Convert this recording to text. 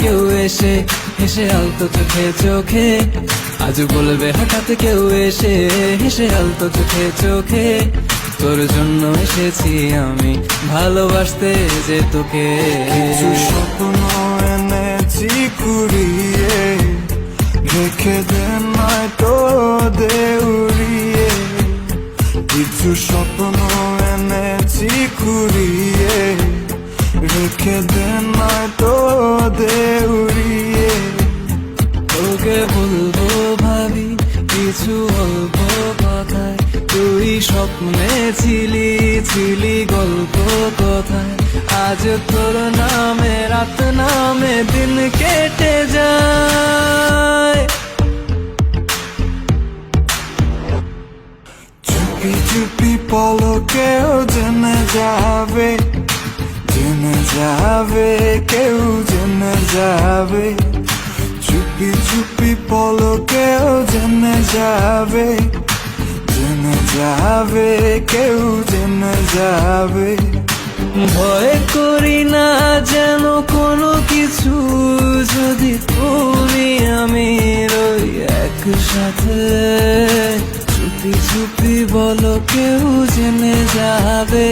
কেউ এসে হেসে আলতো চোখে চোখে, আজ বলবে হঠাৎ কেউ এসে হেসে আলতো চোখে চোখে, তোর জন্য এসেছি আমি ভালোবাসতে যে তোকে। কিছু স্বপ্ন এনেছি কুড়িয়ে, রেখে দে নয়তো দে উড়িয়ে। কিছু স্বপ্ন এনেছি কুড়িয়ে, রেখে দে নয়তো দে উড়িয়ে। তোকে বলবো ভাবি কিছু অল্প কথায়, তুই স্বপ্নে ছিলি ছিলি গল্প কথায়, আজ তোর নামে রাত নামে দিন কেটে যায়। চুপি চুপি পলকেও জেনে যাবে, জেনে যাবে, কেউ জেনে যাবে। চুপি চুপি পলকেও জেনে যাবে, জেনে যাবে, কেউ জেনে যাবে। ভয় করি না যেন কোনো কিছু, যদি তুমি আমি রই একসাথে। চুপি চুপি বলো কেউ জেনে যাবে,